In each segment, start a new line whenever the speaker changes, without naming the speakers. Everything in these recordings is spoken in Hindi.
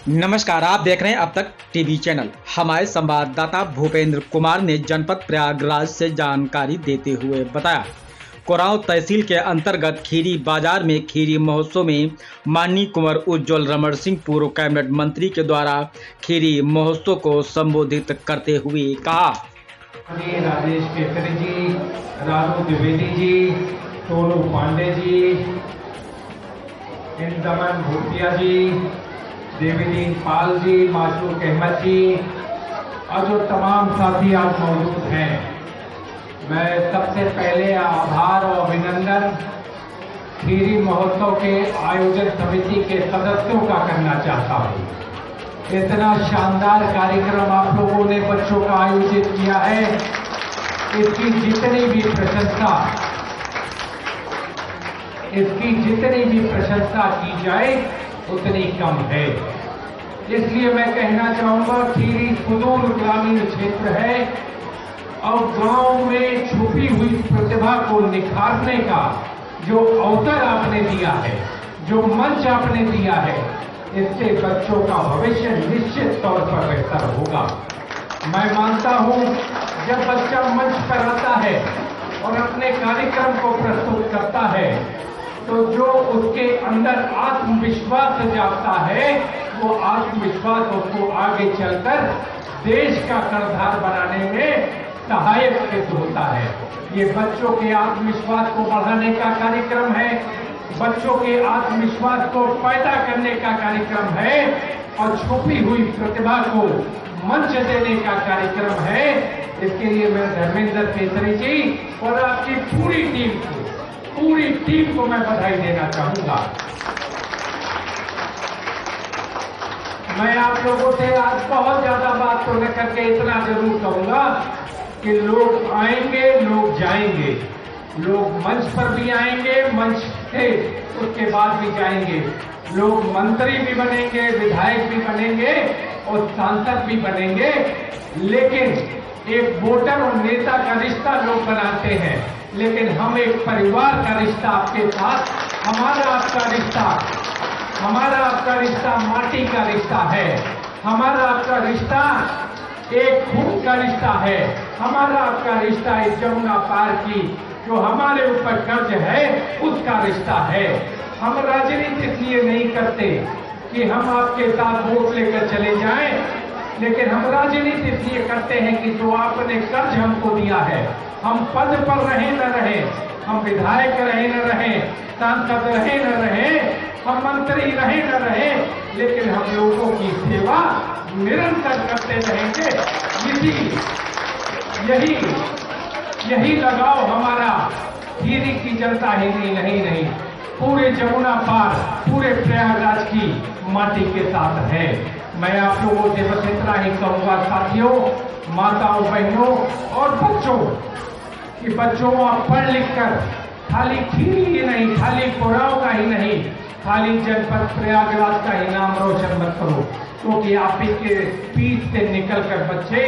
नमस्कार, आप देख रहे हैं अब तक टीवी चैनल। हमारे संवाददाता भूपेंद्र कुमार ने जनपद प्रयागराज से जानकारी देते हुए बताया, कोरांव तहसील के अंतर्गत खीरी बाजार में खीरी महोत्सव में माननीय कुंवर उज्ज्वल रमण सिंह पूर्व कैबिनेट मंत्री के द्वारा खीरी महोत्सव को संबोधित करते हुए कहा।
राजेश केसरी जी, रानू द्विवेदी जी, टोनू पांडे जी, इंदमन भूटिया जी, देवीदीन पाल जी, माशूक अहमद जी और जो तमाम साथी आज मौजूद हैं, मैं सबसे पहले आभार और अभिनंदन खीरी महोत्सव के आयोजन समिति के सदस्यों का करना चाहता हूँ। इतना शानदार कार्यक्रम आप लोगों ने बच्चों का आयोजित किया है, इसकी जितनी भी प्रशंसा की जाए उतनी कम है। इसलिए मैं कहना चाहूंगा, खीरी सुदूर ग्रामीण क्षेत्र है और गांव में छुपी हुई प्रतिभा को निखारने का जो अवसर आपने दिया है, जो मंच आपने दिया है, इससे बच्चों का भविष्य निश्चित तौर पर बेहतर होगा। मैं मानता हूं, जब बच्चा मंच पर आता है और अपने कार्यक्रम को प्रस्तुत करता है तो जो उसके अंदर आत्मविश्वास जागता है, वो आत्मविश्वास उसको आगे चलकर देश का कर्णधार बनाने में सहायक सिद्ध होता है। ये बच्चों के आत्मविश्वास को बढ़ाने का कार्यक्रम है, बच्चों के आत्मविश्वास को पैदा करने का कार्यक्रम है और छुपी हुई प्रतिभा को मंच देने का कार्यक्रम है। इसके लिए मैं धर्मेंद्र केसरी जी और आपकी पूरी टीम को मैं बधाई देना चाहूंगा। मैं आप लोगों से आज बहुत ज्यादा बात तो न करके इतना जरूर कहूंगा कि लोग आएंगे, लोग जाएंगे, लोग मंच पर भी आएंगे, मंच से उसके बाद भी जाएंगे, लोग मंत्री भी बनेंगे, विधायक भी बनेंगे और सांसद भी बनेंगे, लेकिन एक वोटर और नेता का रिश्ता लोग बनाते हैं, लेकिन हम एक परिवार का रिश्ता आपके साथ, हमारा आपका रिश्ता माटी का रिश्ता है, हमारा आपका रिश्ता एक खून का रिश्ता है, हमारा आपका रिश्ता एक जमुना पार की जो हमारे ऊपर कर्ज है उसका रिश्ता है। हम राजनीति इसलिए नहीं करते कि हम आपके साथ वोट लेकर चले जाएं, लेकिन हम राजनीति इसलिए करते हैं कि जो आपने कर्ज हमको दिया है, हम पद पर रहे न रहे, हम विधायक रहे न रहे, सांसद रहे न रहे, हम मंत्री रहे न रहे, लेकिन हम लोगों की सेवा निरंतर करते रहेंगे। यही लगाव हमारा खीरी की जनता ही नहीं, पूरे जमुना पार, पूरे प्रयागराज की माटी के साथ है। मैं आप लोगों से बस इतना ही कहूंगा साथियों, माताओं, बहनों और बच्चों आप पढ़ लिख कर खाली खीरी ही नहीं, खाली कोरांव का ही नहीं, खाली जनपद प्रयागराज का ही नाम रोशन मत करो, क्योंकि आप के पीठ से निकलकर बच्चे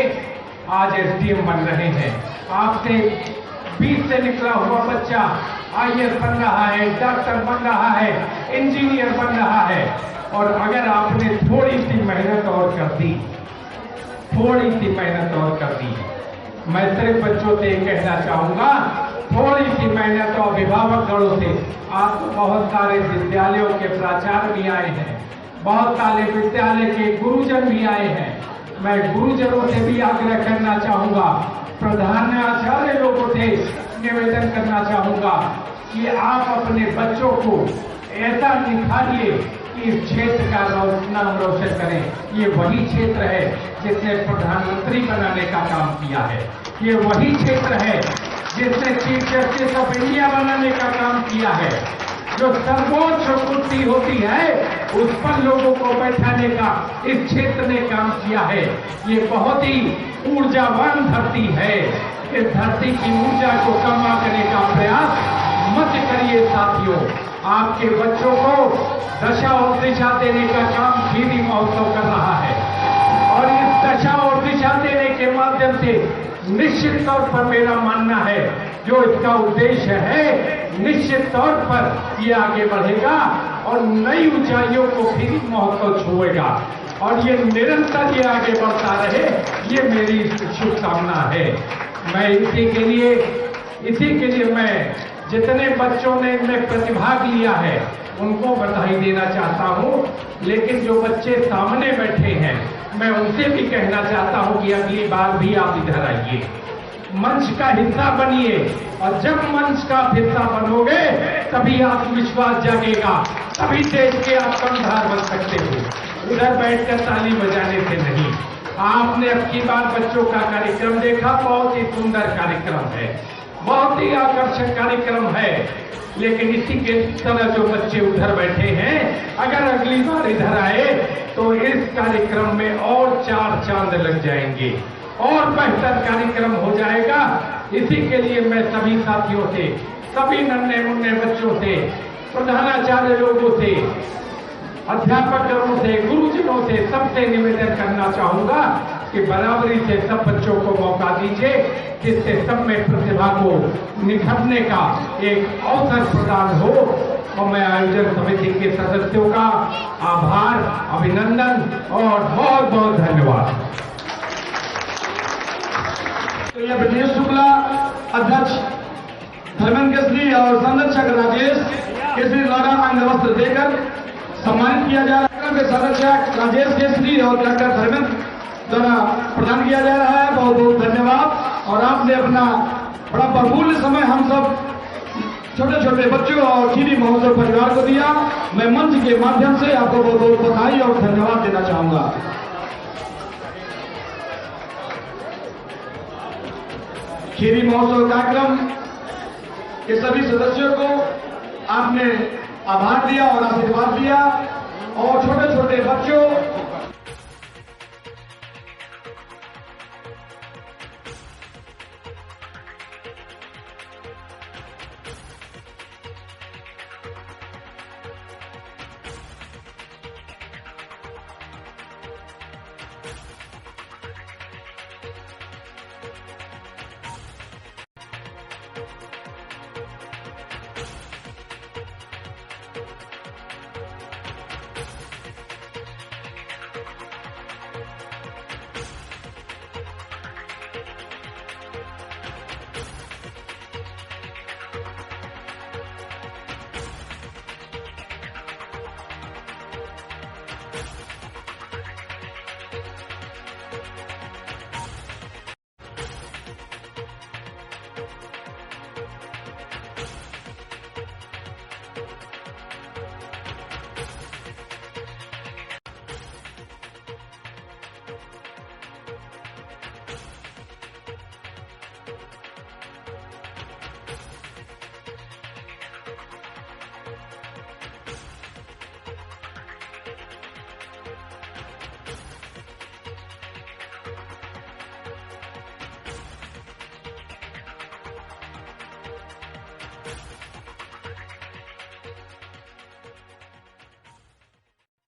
आज एसडीएम बन रहे हैं। आपसे पीठ से निकला हुआ बच्चा आईएएस बन रहा है, डॉक्टर बन रहा है, इंजीनियर बन रहा है। और अगर आपने थोड़ी सी मेहनत और कर दी, मैं सिर्फ बच्चों से कहना चाहूंगा, थोड़ी सी मेहनत और अभिभावकगणों से। आप बहुत सारे विद्यालयों के प्राचार्य भी आए हैं, बहुत सारे विद्यालय के गुरुजन भी आए हैं। मैं गुरुजनों से भी आग्रह करना चाहूंगा, प्रधानाचार्य लोगों से निवेदन करना चाहूंगा कि आप अपने बच्चों को ऐसा निखारिए कि इस क्षेत्र का नाम रोशन करें। ये वही क्षेत्र है जिसने प्रधानमंत्री बनाने का काम किया है, ये वही क्षेत्र है जिसने चीफ जस्टिस ऑफ इंडिया बनाने का काम किया है। जो सर्वोच्च कुर्सी होती है उस पर लोगों को बैठाने का इस क्षेत्र ने काम किया है। ये बहुत ही ऊर्जावान धरती है। इस धरती की ऊर्जा को कम करने का प्रयास मत करिए साथियों। आपके बच्चों को दशा और दिशा देने का काम खीरी महोत्सव कर रहा है और इस दशा और दिशा देने के माध्यम से निश्चित तौर पर मेरा मानना है, जो इसका उद्देश्य है, निश्चित तौर पर ये आगे बढ़ेगा और नई ऊंचाइयों को फिर महोत्सव छुएगा और ये निरंतर ये आगे बढ़ता रहे, ये मेरी शुभकामना है। मैं इसी के लिए मैं जितने बच्चों ने इनमें प्रतिभाग लिया है उनको बधाई देना चाहता हूँ, लेकिन जो बच्चे सामने बैठे हैं मैं उनसे भी कहना चाहता हूँ कि अगली बार भी आप इधर आइए, मंच का हिस्सा बनिए, और जब मंच का हिस्सा बनोगे तभी आत्मविश्वास जागेगा, तभी देश के आप कर्णधार बन सकते हो। उधर बैठकर ताली बजाने से नहीं। आपने अब की बार बच्चों का कार्यक्रम देखा, बहुत ही सुंदर कार्यक्रम है, बहुत ही आकर्षक कार्यक्रम है, लेकिन इसी के तरह जो बच्चे उधर बैठे हैं अगर अगली बार इधर आए तो इस कार्यक्रम में और 4 चांद लग जाएंगे और बेहतर कार्यक्रम हो जाएगा। इसी के लिए मैं सभी साथियों से, सभी नन्हे मुन्ने बच्चों से, प्रधानाचार्य लोगों से, अध्यापकों से, गुरुजनों से, सबसे निवेदन करना चाहूंगा कि बराबरी से सब बच्चों को मौका दीजिए, जिससे सब में प्रतिभा को निखरने का एक अवसर प्रदान हो। और मैं आयोजन समिति के सदस्यों का आभार, अभिनंदन और बहुत बहुत धन्यवाद।
तो यह ब्रजेश शुक्ला अध्यक्ष धर्मेंद्र केसरी और संरक्षक राजेश केसरी द्वारा अंग वस्त्र देकर सम्मानित किया जा रहा है। संरक्षक राजेश केसरी और डॉक्टर धर्मेंद्र द्वारा प्रदान किया जा रहा है। बहुत बहुत धन्यवाद। और आपने अपना बड़ा बहुमूल्य समय हम सब छोटे छोटे बच्चों और खीरी महोत्सव परिवार को दिया। मैं मंच के माध्यम से आपको बहुत बहुत बधाई और धन्यवाद देना चाहूंगा। खीरी महोत्सव कार्यक्रम के सभी सदस्यों को आपने आभार दिया और आशीर्वाद दिया, और छोटे छोटे बच्चों